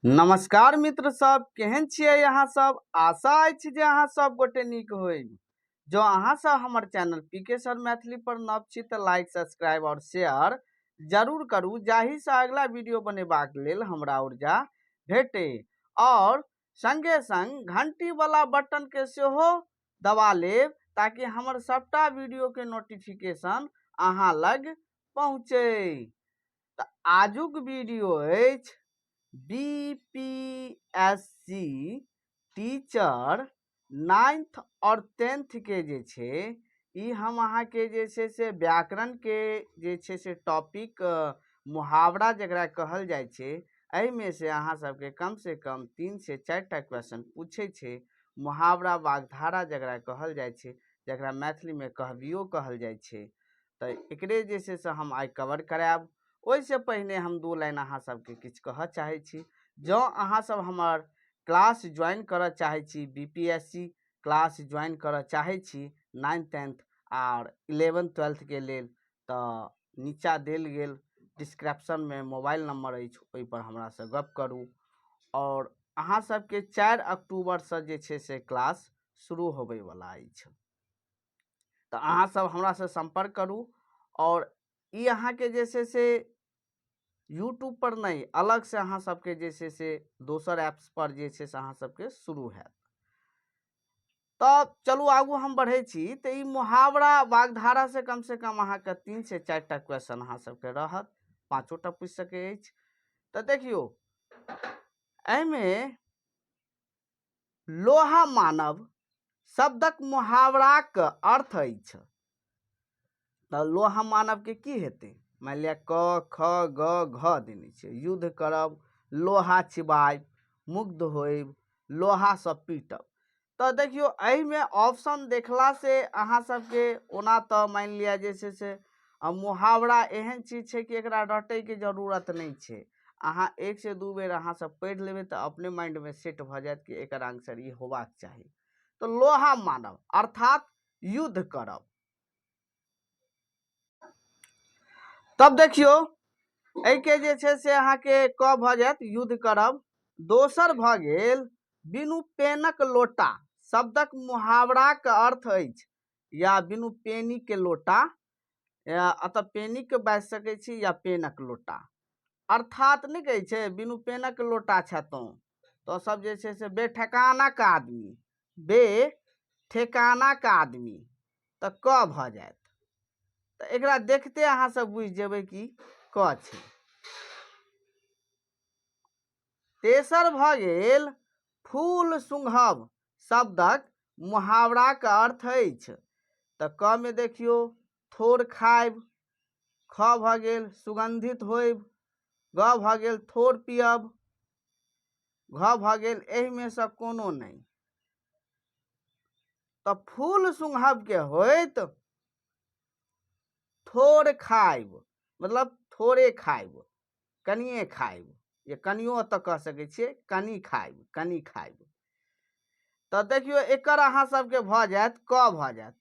नमस्कार मित्र सब, केहन छियै अहाँ सब। आशा अछि जे अहाँ सब गोटे नीक होइ। जो अहाँ सब हमर चैनल पीके सर मैथिली पर नव छी तऽ लाइक, सब्सक्राइब और शेयर जरूर करू, जाहि से अगला वीडियो बनेबाक लेल हमरा ऊर्जा भेटे। और संगे संग घंटी वाला बटन के सेहो दबा लेब ताकि हमर सबटा वीडियो के नोटिफिकेशन अहाँ लग पहुँचे। तऽ आजुक वीडियो अछि बीपीएससी टीचर 9th और 10th के जे छे ई हम अहाँ के जे छे से व्याकरण के जे छे से टॉपिक मुहावरा जकरा कहल जाय छे, एहि में से अहाँ सबके कम से कम 3 से 4 टा क्वेश्चन पूछे छे। मुहावरा वाग्धारा जकरा कहल जाय छे, जकरा मैथिली में कहबियो कहल जाय छे। तो एकरे जे छे से हम आज कवर करायब। ओइसे पहिने हम 2 लाइन अहाँ सबके किछु कहऽ चाहे छी। जो अहाँ सब हमर क्लास ज्वाइन करऽ चाहे छी, बीपीएससी क्लास ज्वाइन करऽ चाहे छी 9th 10th और 11th 12th के लेल, तो नीचा देल गेल डिस्क्रिप्शन में मोबाइल नंबर अछि, ओहि पर हमरा से गप करू। और अहाँ सबके 4 अक्टूबर से जे छे से क्लास शुरू होबे वाला अछि, तो अहाँ सब हमरा से संपर्क करू। और ई अहाँ के जे छे से यूट्यूब पर नहीं, अलग से अहाँ सबके जे छे से दोसर ऐप्स पर जे छे से अहाँ सबके शुरू हैत। तब चलू आगू हम बढ़े छी। तो ई मुहावरा वाग्धारा से कम अहाँ के 3 से 4 टा क्वेश्चन अहाँ सबके रहत, 5 टा पूछ सके अछि। तो देखियो एमे लोहा मानव शब्दक मुहावराक अर्थ अछि। तो लोहा मानव के की हेतै? मान लिया क ख ग घ देने छै। युद्ध करब, लोहा चिबाइब, मुग्ध होइब, लोहा से पीटब। तो देखियो एहि में ऑप्शन देखला से अहाँ सबके ओना तो मान लिया जे छे से मुहावरा एहन चीज छे कि एकरा रटे के जरूरत नहीं छे। अहाँ 1 से 2 बेर अहाँ सब पढ़ लेबे तो अपने माइंड में सेट भ जायत कि एकर आंसर ई होबाक चाही। तो लोहा मानव अर्थात युद्ध करब। तब देखियो एहि के जे छे से अहाँ के क भ जायत युद्ध करब। दोसर भ गेल बिनु पेनक लोटा शब्दक मुहावरा के अर्थ अछि, या बिनु पेनी के लोटा, या अतः पेनी के बाजि सकै छी या पेनक लोटा। अर्थात नहीं कहे छे बिनु पेनक लोटा छतो, तो सब जे छे से बेठिकाना का आदमी, बेठिकाना का आदमी, तो क भ जायत। तो एकरा देखते अहाँ सब बुझ जेबे कि क छे। तेसर भ गेल फूल सुंघब शब्दक मुहावरा के अर्थ अछि। तो क में देखियो थोड़ खाइब, ख भ गेल सुगंधित होइब, ग भ गेल थोड़ पियब, घ भ गेल एहि में से कोनो नहीं। तो फूल सुंघब के होइत थोड़ खाइब, मतलब थोड़े खाइब, कनिए खाइब, ये कनियो तो कह सके छिए, कनी खाइब, कनी खाइब। तो देखियो एकर अहाँ सबके भ जायत क भ जायत।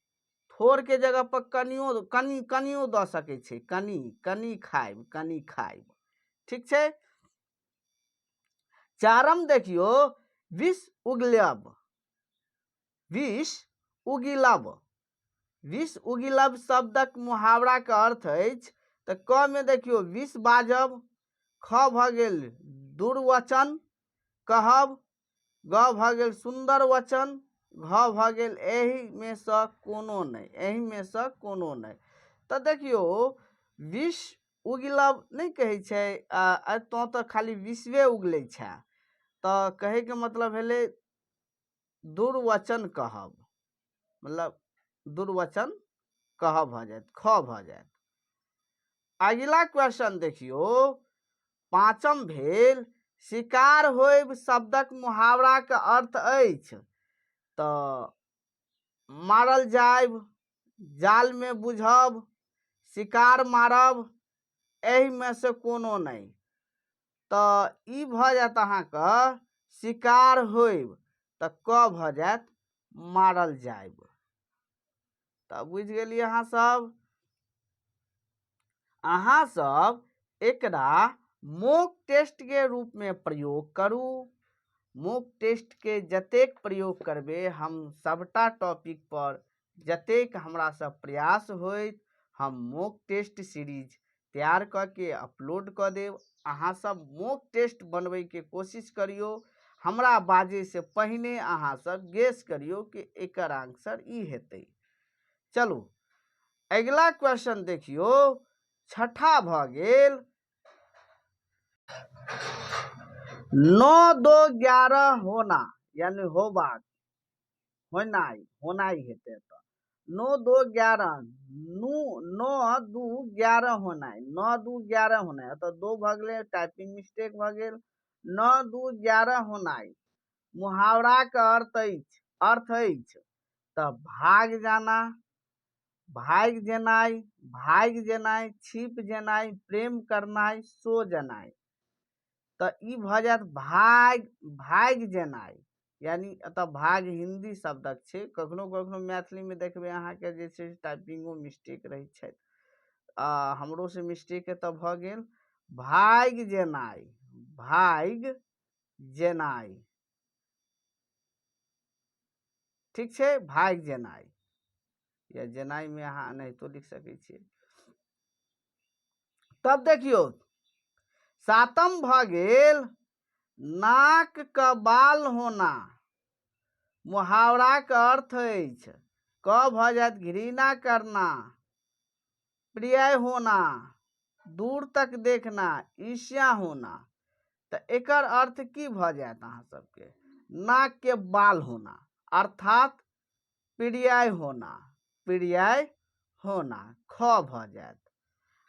थोड़ के जगह पर कनियो कनियो द सके छे, कनी, कनी खाइब, कनी खाइब। ठीक छे। चारम देखियो विष उगलब, विष उगिलब, विष उगिलब शब्दक मुहावरा के अर्थ अछि। तो क में देखियो विष बाजब, ख भ गेल दुर्वचन कहब, ग भ गेल सुंदर वचन, घ भ गेल एहि में से कोनो नहीं, एहि में से कोनो नहीं। तो देखियो विष उगलब नहीं कहे छे, तो खाली विषवे उगले छे। तो कहे के मतलब भेले दुर्वचन कहब, मतलब दुर्वचन कह भ जायत, ख भ जायत। अगला क्वेश्चन देखियो 5म भेल शिकार होइब शब्दक मुहावरा के अर्थ अछि। तो मारल जाइब, जाल में बुझब, शिकार मारब, एहि में से कोनो नहीं। तो ई भ जायत अहाँ के शिकार होइब, तो क भ जायत मारल जाइब। तो बुझ गेलिए अहाँ सब। अहाँ सब एकरा मॉक टेस्ट के रूप में प्रयोग करू। मॉक टेस्ट के जतेक प्रयोग करबे हम सबटा टॉपिक पर जतेक हमरा से प्रयास होइत हम मॉक टेस्ट सीरीज तैयार करके अपलोड कर देव। अहाँ सब मॉक टेस्ट बनबे के कोशिश करियो। हमरा बाजे से पहिने अहाँ सब गेस करियो कि एकर आंसर ई हेतै। चलू अगला क्वेश्चन देखियो, छठा भ गेल 9 2 11 होना यानी होबाक होनाई हेतै। तो 9 2 11 9 2 11 होनाई 9 2 11 होनाई तो 2 भ गेलै टाइपिंग मिस्टेक भ गेल। 9 2 11 होनाई मुहावरा का अर्थ अछि तो भाग जाना, भाग जेनाई, भाग जेनाई, छिप जेनाई, प्रेम करनाई, सो जेनाई। तो ई भ जात भाग जेनाई यानी एतऽ भाग हिंदी शब्दक छै। कखनो कखनो मैथिली में देखबे अहाँ के जे छै टाइपिंगो मिस्टेक रहै छै। हमरो से मिस्टेक एतऽ भ गेल। भाग जेनाई, भाग जेनाई, ठीक छै, भाग जेनाई या जेनाई में अहाँ एनाहितो लिख सकै छियै। तब देखियो सातम भ गेल नाक का बाल होना मुहावरा का अर्थ अछि क भ जात घृणा करना, प्रिय होना, दूर तक देखना, ईर्ष्या होना। तो एकर अर्थ की भ जात अहाँ सबके नाक के बाल होना अर्थात प्रिय होना, प्रिय होना ख भ जात।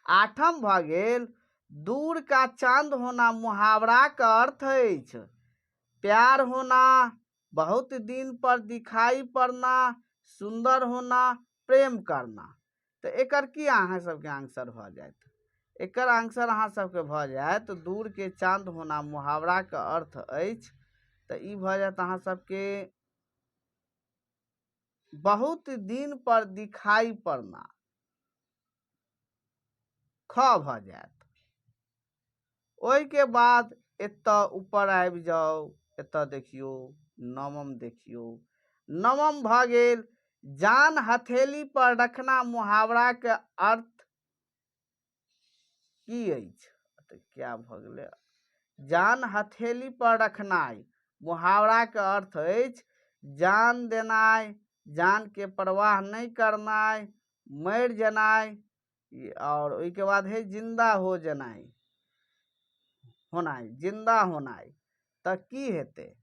आठम भ गेल दूर का चांद होना मुहावरा का अर्थ अछि प्यार होना, बहुत दिन पर दिखाई पड़ना, सुंदर होना, प्रेम करना। तो एकर की अहाँ सबके आंसर भ जात? एकर आंसर अहाँ सबके भ जात दूर के चांद होना मुहावरा का अर्थ अछि तो ई भ जात अहाँ सबके बहुत दिन पर दिखाई पड़ना, ख भ जात। ओहि के बाद एतऽ ऊपर आबि जाओ, एतऽ देखियो नवम देखियो। नवम भ गेल जान हथेली पर रखना मुहावरा के अर्थ की अछि? तो क्या भ गेलै जान हथेली पर रखनाई मुहावरा के अर्थ अछि जान देनाई, जान के परवाह नहीं करनाई, मर जेनाई और ओहि के बाद है जिंदा हो जेनाई होनाई, जिंदा होनाई। तो की हेते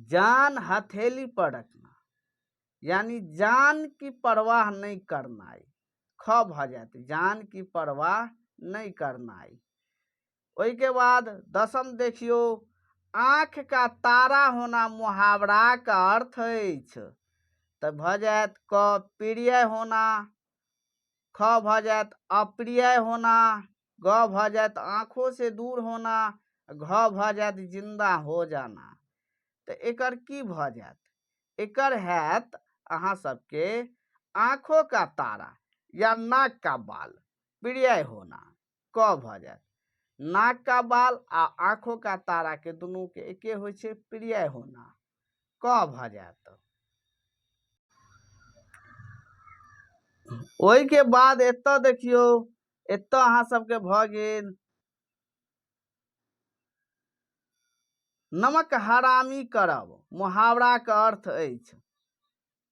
जान हथेली पर रखना यानी जान की परवाह नहीं करनाई, ख भ जात जान की परवाह नहीं करनाई। ओहि के बाद दसम देखियो आंख का तारा होना मुहावरा का अर्थ अछि तो भ जात क प्रिय होना, ख भ जात अप्रिय होना, ग भ जात आंखों से दूर होना, घ भ जात जिंदा हो जाना। तो एकर की भ जात? एकर हैत अहाँ सबके आंखों का तारा या नाक का बाल प्रिय होना, क भ जात। नाक का बाल आ आंखों का तारा के दुनू के एके होइ छै प्रिय होना, क भ जात। ओहि के बाद एतऽ देखियो एतऽ अहाँ सबके भ गेल नमक हरामी करब मुहावरा के अर्थ अछि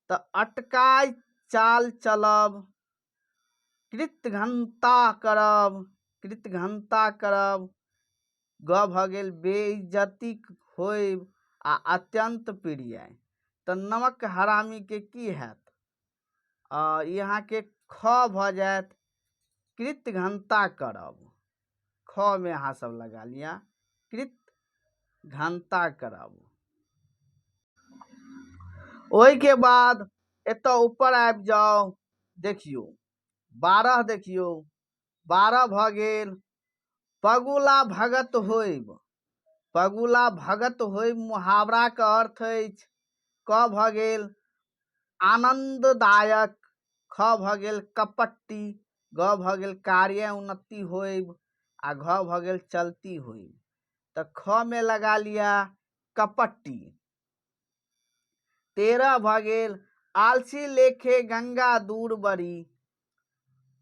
तो अटकाय चाल चलब, कृतघ्नता करब, कृतघ्नता करब, ग भ गेल बेइज्जती होइब आ अत्यंत प्रिय। तो नमक हरामी के की हैत? यहाँ के ख भ जात कृतघ्नता करब, ख में अहाँ सब लगा लिया कृतघ्नता करब। ओहि के बाद एतऽ ऊपर आबि जाओ देखियो 12 देखियो 12 भ गेल पगुला भगत होइब, पगुला भगत होइब मुहावरा का अर्थ अछि क भ गेल आनंददायक, ख भ गेल कपट्टी, ग भ गेल कार्य उन्नति होइब आ घ भ गेल चलती हुई। तो ख में लगा लिया कपट्टी। 13 भ गेल आलसी लेखे गंगा दूर बड़ी।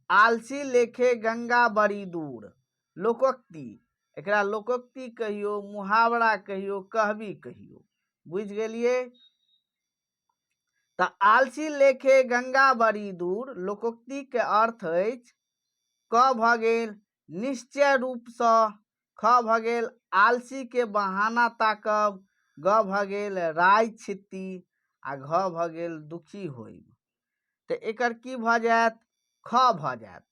आलसी लेखे गंगा बड़ी दूर, लोकोक्ति। एकरा लोकोक्ति कहियो, मुहावरा कहियो, कहबी कहियो। बुझ गेलिए। तो आलसी लेखे गंगा बड़ी दूर लोकोक्ति के अर्थ अछि क भ गेल निश्चय रूप से, ख भ गेल आलसी के बहाना ताकब, ग भ गेल राय छित्ती, आ घ भ गेल दुखी होइब। तो एकर की भ जायत, ख भ जायत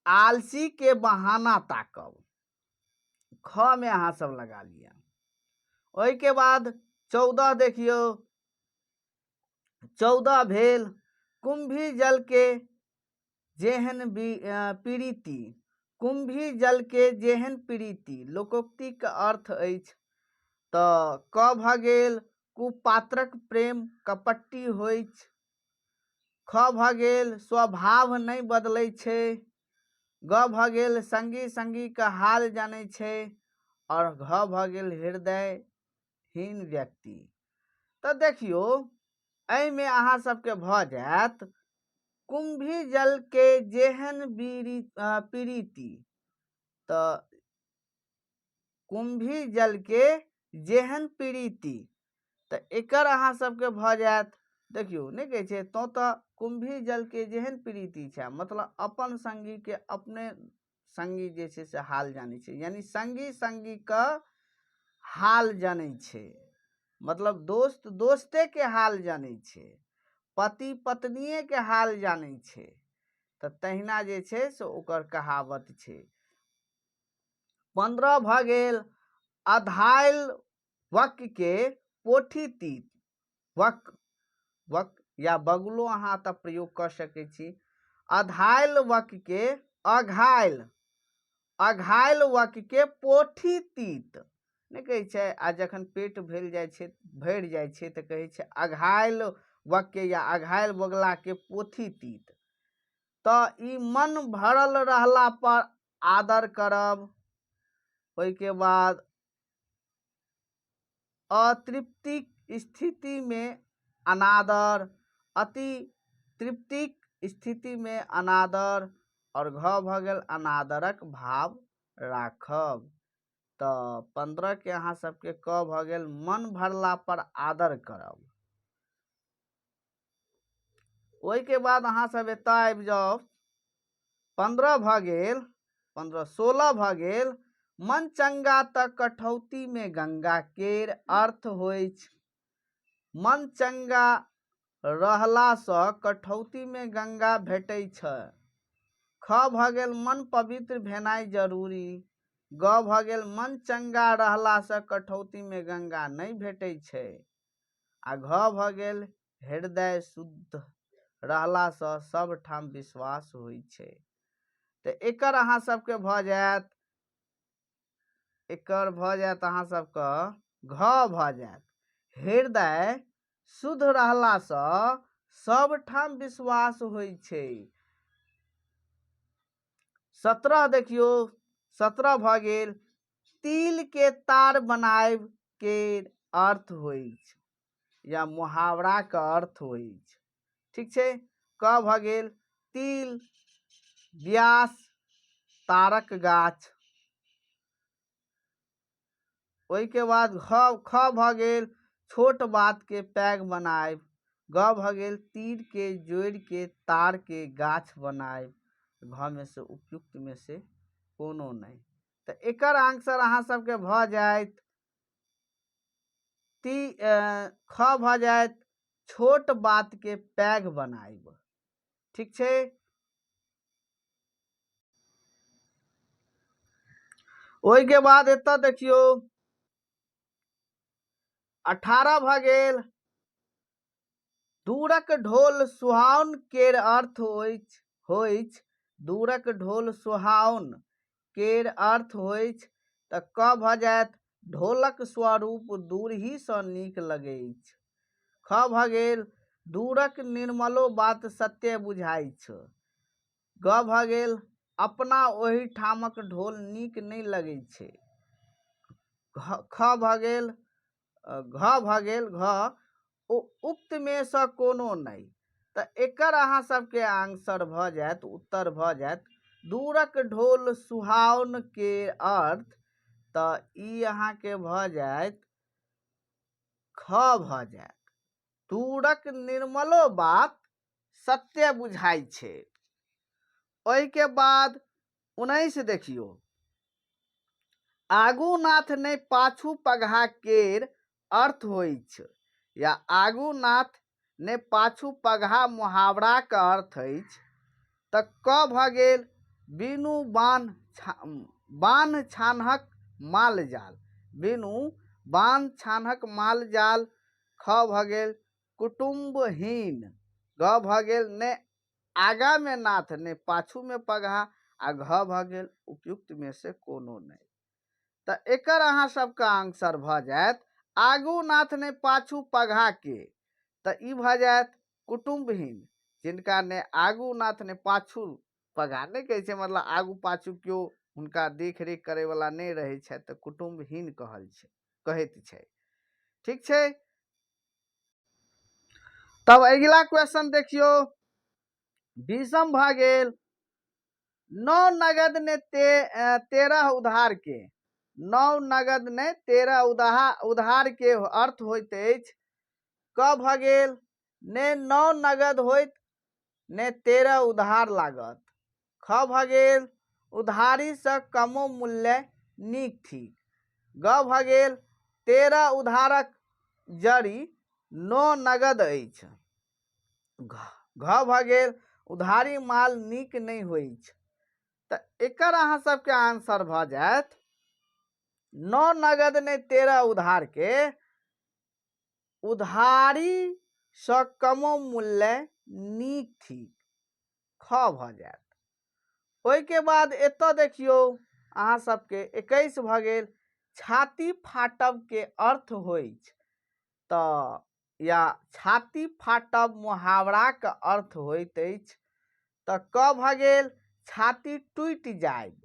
आलसी के बहाना ताकब। ख में अहाँ सब लगा लिया। ओहि के बाद 14 देखियो, 14 भेल कुंभी जल के जेहन पीड़िति। कुंभी जल के जेहन पीड़िति लोकोक्ति के अर्थ अछि। तो क भ गेल कुपात्रक प्रेम कपट्टी होइत। ख भ गेल स्वभाव नहीं बदलै छै। ग भ गेल संगी संगी का हाल जानै छै। और घ भ गेल हृदयहीन व्यक्ति। तो देखियो एहिमे अहाँ सबके भ जायत कुंभी जल के जेहन पीड़िति। तो कुंभी जल के जेहन पीड़िति, तो एकर अहाँ सबके भ जायत। देखियो नहीं कहे छै तो कुंभी जल के जेहन पीड़िति छै, मतलब अपन संगी के अपने संगी जे छै से हाल जानै छै। यानी संगी संगी का हाल जानै छै, मतलब दोस्त दोस्ते के हाल जानै छै, पति पत्निये के हाल जानै छै। तो तहिना जे छै से ओकर कहावत छै। 15 भ गेल अधाइल वक के पोठी तीत। वक वक या बगुलो अहाँ तब प्रयोग कर सकै छी। अधाइल वक के अघाइल, अघाइल वक के पोठी तीत। नहीं कहै छै आ जखन पेट भरि जाइ छै तऽ कहै छै अघाइल वक के या अघाइल बगला के पोथी तीत। तो ई मन भरल रहला पर आदर करब। ओहि के बाद अतृप्तिक स्थिति में अनादर, अति तृप्तिक स्थिति में अनादर, और घ भ गेल अनादरक भाव राखब। तो 15 के अहाँ सबके क भ गेल मन भरला पर आदर करब। ओहि के बाद अहाँ सब एतय आबि जाउ 15 भ गेल 16 भ गेल मन चंगा त कठौती में गंगा केर अर्थ होइ छै। मन चंगा रहला से कठौती में गंगा भेटै छै। ख भ गेल मन पवित्र भेनाइ जरूरी। ग भ गेल मन चंगा रहला से कठौती में गंगा नहीं भेटै छै। आ घ भ गेल हृदय शुद्ध रहला से सब ठाम विश्वास होइ छै। तो एकर अहाँ सबके भ जायत, एकर भ जायत अहाँ सबके घ भ जायत हृदय शुद्ध रहला से सब ठाम विश्वास होइ छै। 17 देखियो, 17 भ गेल तिल के तार बनाएब के अर्थ होइ छै या मुहावरा के अर्थ होइ छै। ठीक छै। क भ गेल तिल व्यास तारक गाछ। ओहि के बाद ख भ गेल छोट बात के पैघ बनाएब। ग भ गेल तीर के जोड़ के तार के गाछ बनाएब। घ में से उपयुक्त में से कोनो नहीं। तो एकर आंसर अहाँ सबके भ जायत ख भ जायत छोट बात के पैघ बनाएब। ठीक छै। ओहि के बाद एतऽ देखियो 18 भ गेल दूरक ढोल सुहाउन केर अर्थ होइछ। दूरक ढोल सुहाउन केर अर्थ होइछ। तऽ क भ जायत ढोलक स्वरूप दूर ही से नीक लगैछ। ख भ गेल दूरक निर्मलो बात सत्य बुझाइ छ। ग भ गेल अपना ओही ठामक ढोल नीक नहीं लगै छै। ख भऽ गेल घ भऽ गेल घ उक्त में सँ कोनो नहि। तऽ एकर अहाँ सबके आंसर भऽ जायत, उत्तर भऽ जायत दूरक ढोल सुहावन के अर्थ। तऽ ई अहाँके भऽ जायत ख भऽ जायत दूरक निर्मलो बात सत्य बुझाइ छै। ओहिके बाद 19 देखियौ, आगू नाथ नहि पाछू पगहा केर अर्थ होइ छै, या आगू नाथ ने पाछू पगहा मुहावराक अर्थ अछि। तऽ क भऽ गेल बिनु बान्ह छानहक माल जाल, बिनु बान्ह छानहक माल जाल। ख भऽ गेल कुटुम्बहीन। ग भऽ गेल ने आगा में नाथ ने पाछू में पगहा, आ घ भऽ गेल उपयुक्त में से कोनो नहीं। तऽ एकर अहाँ सबके आंसर भऽ जायत आगू नाथ ने पाछू पगहा के। तऽ ई भऽ जायत कुटुम्बहीन, जिनका ने आगू नाथ ने पाछू पगहा नहीं कहै छै, मतलब आगू पाछू केओ हुनका देख रेख करे वाला नहीं रहे छै, तऽ कुटुम्बहीन कहैत छै। ठीक छै। तब अगला क्वेश्चन देखियो, 20 भऽ गेल 9 नगद ने 13 उधार के। 9 नगद ने 13 उधार के अर्थ होइत अछि। क भऽ गेल ने 9 नगद होइत ने 13 उधार लागत। ख भऽ गेल उधारी से कमो मूल्य नीक ठीक। ग भऽ गेल 13 उधारक जड़ी 9 नगद अछि। घ भऽ गेल उधारी माल नीक नहीं होइ छै। तऽ एकर अहाँ सबके आंसर भऽ जायत 9 नगद ने 13 उधार के उधारी सँ कमो मूल्य नीक ठीक। ख भऽ जायत। ओहिके बाद एतऽ देखियौ अहाँ सबके 21 भऽ गेल छाती फाटब के अर्थ होइ छै। तऽ या छाती फाटब मुहावराक अर्थ होइत अछि। तऽ क भऽ गेल छाती टूटि जायब।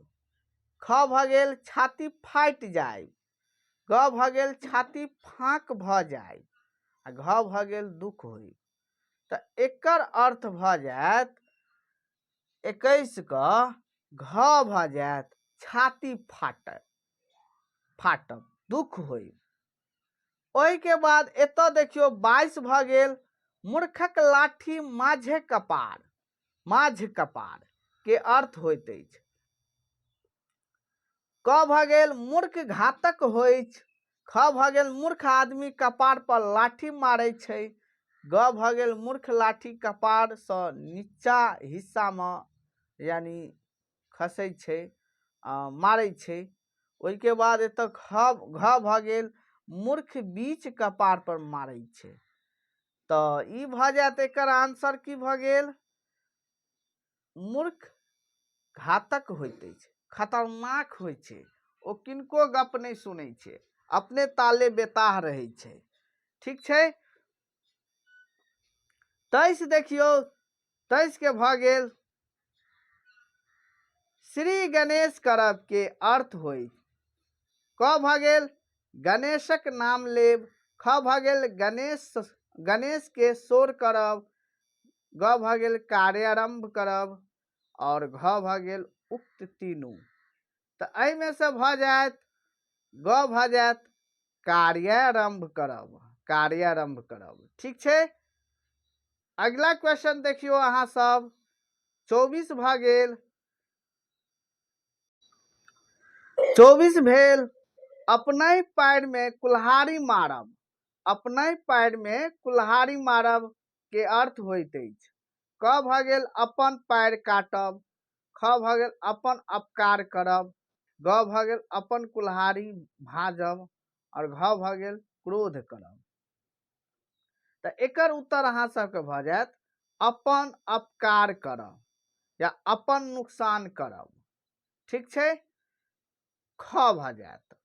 ख भऽ गेल छाती फाटि जायब। ग भऽ गेल छाती फाँक भऽ जायब। आ घ भऽ गेल दुख होइ। तऽ एकर अर्थ भऽ जायत 21 क घ भऽ जायत छाती फाटब दुख होइ। ओहिके बाद एतऽ देखियौ 22 भऽ गेल मूर्खक लाठी माझे कपार, माझ कपार के अर्थ होइत अछि। क भऽ गेल मूर्ख घातक होइ छै। ख भऽ गेल मूर्ख आदमी कपार पर लाठी मारै छै। ग भऽ गेल मूर्ख लाठी कपार सँ नीचा हिस्सा में यानी खसै छै, मारै छै। ओहिके बाद एतऽ घ भऽ गेल मूर्ख बीच कपार पर मारै छै। तऽ ई भऽ जायत एकर आंसर की भऽ गेल मूर्ख घातक होइत अछि, खतरनाक होइ छै। ओ किनको गप नहीं सुनै छै, अपने ताले बेताह रहै छै। ठीक छै। 23 देखियौ 23 के भऽ गेल श्री गणेश करब के अर्थ होइ। क भऽ गेल गणेशक नाम लेब। ख भऽ गेल गणेश के शोर करब। ग भऽ गेल कार्यारंभ करब। और घ भऽ गेल उक्त तीनू। तऽ एहि में से भऽ जायत ग भऽ जायत कार्यारंभ करब, कार्यारंभ करब। ठीक छै। अगला क्वेश्चन देखियो अहाँ सब 24 भऽ गेल 24 भेल अपने पैर में कुल्हाड़ी मारब। अपने पैर में कुल्हाड़ी मारब के अर्थ होइत अछि। क भऽ गेल अपन पैर काटब। ख भऽ गेल अपन अपकार करब। ग भऽ गेल अपन कुल्हाड़ी भाजब। और घ भऽ गेल क्रोध करब। तऽ एकर उत्तर अहाँ सबके भऽ जायत अपन अपकार करब या अपन नुकसान करब। ठीक छै। ख भऽ जायत।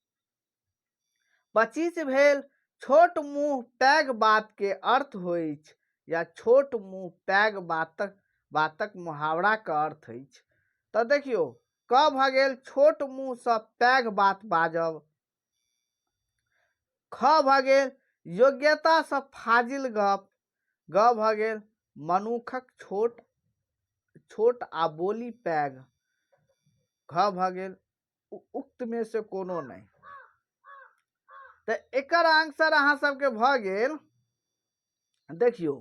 25 भेल छोट मुँह पैघ बात के अर्थ होइ या छोट मुँह पैघ बातक मुहावरा के अर्थ अछि। तो देखियो क भ गेल छोट मुँह से पैघ बात बाजब। ख भ गेल योग्यता से फाजिल गप। ग भ गेल मनुखक छोट छोट आ बोली पैघ। घ भ गेल उक्त में से कोनो नहीं। तो एकर आंसर अहाँ सबके भ गेल देखियो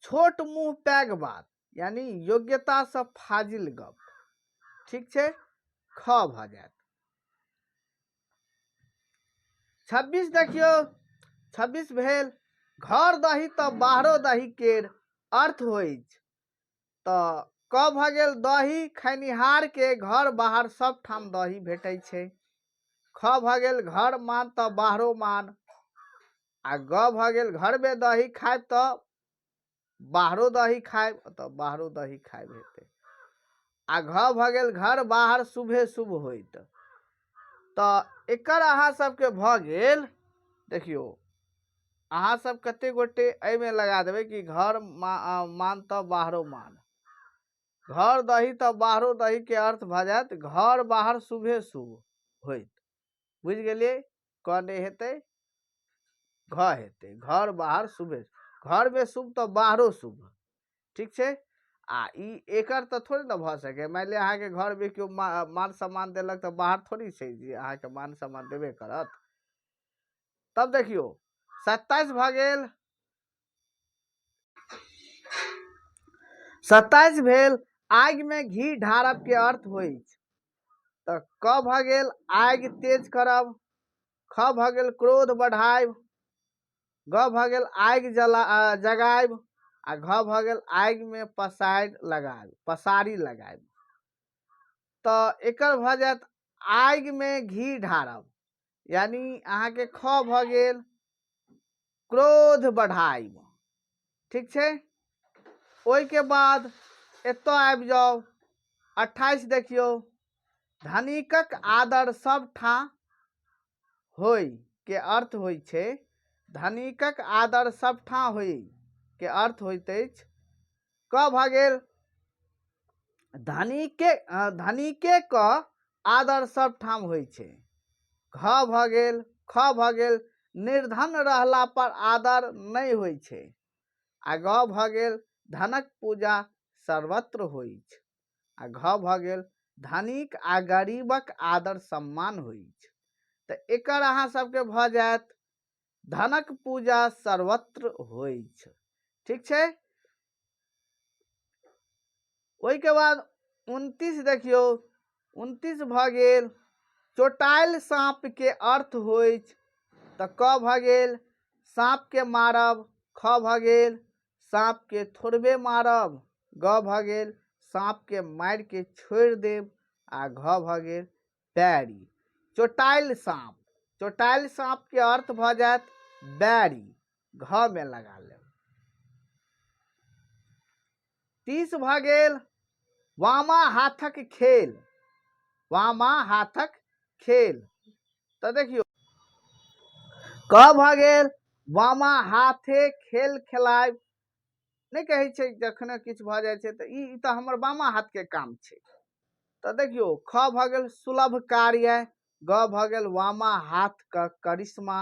छोट मुँह पैघ बात यानी योग्यता से फाजिल गप। ठीक है, ख भ जात। 26 देखियो 26 भेल घर दही तो बाहरो दही केर अर्थ होइछ। तो क भ गेल दही खैनिहार के घर बाहर सब ठाम दही भेटै छै। ख भ गेल घर मान तो बाहरो मान। आ ग भ गेल घर में दही खाएब तो बाहरो दही खाएब तो बाहरो दही खाएब हेतै। आ घ भ गेल घर बाहर शुभे शुभ होइत। तो एकर अहाँ सबके भ गेल देखियो अहाँ सब कते गोटे एमे लगा देबे कि घर मान तो बाहरो मान। घर दही तो बाहरो दही के अर्थ भ जात घर बाहर शुभे शुभ होइत। बुझ गेलिए, क नहीं हेतै घ हेतै घर बाहर शुभे। घर में शुभ तो बाहरो शुभ। ठीक है, आ एकर तो थोड़े ना भ सके। मान लिया अहाँ के घर में क्यों मान सम्मान देलक तो बाहर थोड़ी छै जे अहाँ के मान सम्मान देबे करत। तब देखियो 27 भ गेल 27 भेल आग में घी ढारब के अर्थ होइछ। तो क भ गेल आग तेज करब। ख भ गेल क्रोध बढ़ाइब। ग भ गेल आग जगाइब। आ घ भ गेल आग में पसारी लगाइब। तो एकर भ जात आग में घी ढारब यानी अहाँ के ख भ गेल क्रोध बढ़ाइब। ठीक है, ओई के बाद एतो आबि जाओ 28 देखियो धनिकक आदर सब ठा होई के अर्थ होई छे। धनिकक आदर सब ठा होई के अर्थ होइत अछि। क भ गेल धनिके क आदर सब ठाम होई छे। घ भ गेल ख भ गेल निर्धन रहला पर आदर नहीं होई छे। आ ग भ गेल धनक पूजा सर्वत्र होइछ। आ घ भ गेल धनिक आ गरीबक आदर सम्मान होइछ। तो एकर अहाँ सबके भ जात धनक पूजा सर्वत्र होइछ। ठीक छे, ओई के बाद 29 देखियो 29 भ गेल चोटाइल सांप के अर्थ होइछ। तो क भ गेल सांप के मारब। ख भ गेल सांप के थोड़बे मारब। ग भ गेल सांप के मार के छोड़ देब। आ घ भ गेल बैरी। चोटाइल सांप के अर्थ भ जात बैरी। घ में लगा लेब। 30 भ गेल वामा हाथक खेल। वामा हाथक खेल। तो देखियो क भ गेल वामा हाथे खेल खेलाइब। नहीं कहे छे जखने किछ भ जाय छे तो ई तो हमर बामा हाथ के काम छे। तो देखियो ख भ गेल सुलभ कार्य। ग भ गेल वामा हाथ का करिश्मा।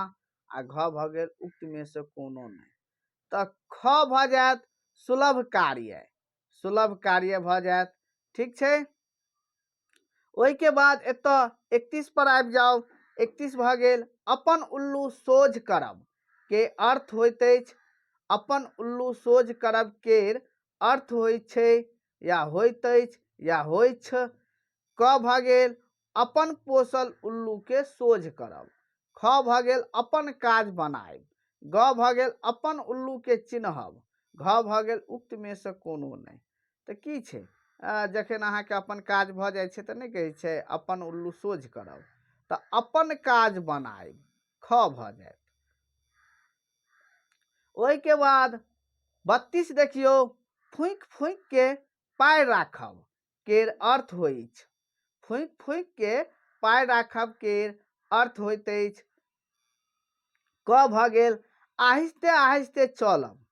आ घ भ गेल उक्त में से कोनो नहीं। तो ख भ जात सुलभ कार्य भ जात। ठीक छे, ओई के बाद एतो 31 पर आबि जाओ। 31 भ गेल अपन उल्लू सोझ करब के अर्थ होइत अछि। अपन उल्लू सोझ करब केर अर्थ होइत छै या होइत अछि या होइत छ। क भ गेल अपन पोसल उल्लू के सोझ करब। ख भ गेल अपन काज बनाइब। ग भ गेल अपन उल्लू के चिन्हब। घ भ गेल उक्त में से कोनो नहीं। तो की छे जखन अहाँ के अपन काज भ जाय छे तो नहीं कहे छे अपन उल्लू सोझ करब। तो अपन काज बनाइब ख भ जाए। ओई के बाद 32 देखियो फूंक फूंक के पाय राखब केर अर्थ होइछ। फूंक फूंक के पाय राखब केर अर्थ होइत अछि। क भ गेल आहिस्ते आहिस्ते चलब।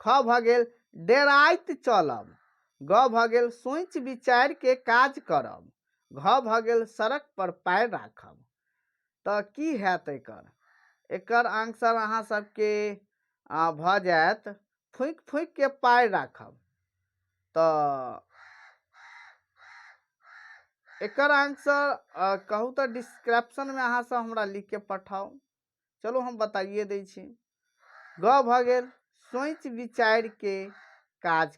ख भ गेल डेराइत चलब। ग भ गेल सोचि विचारि के काज करब, घ भ गेल सड़क पर पैर राखब। तऽ की हैत एकर आंसर अहाँ सबके भ जायत फूंक फूंक के पैर राखब। तऽ एकर आंसर कहू तऽ डिस्क्रिप्शन में अहाँ सब हमरा लिख के पठाओ। चलो हम बताइए दै छी। ग भ गेल सोचि विचारि के काज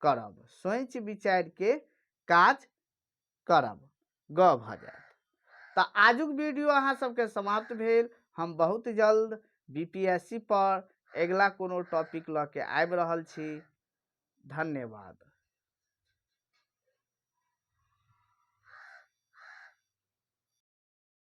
करब, सोचि विचारि के काज करब, ग भ जायत। तऽ आजुक वीडियो अहाँ सबके समाप्त भेल। हम बहुत जल्द बीपीएससी पर अगला कोनो टॉपिक ल के आबि रहल छी। धन्यवाद।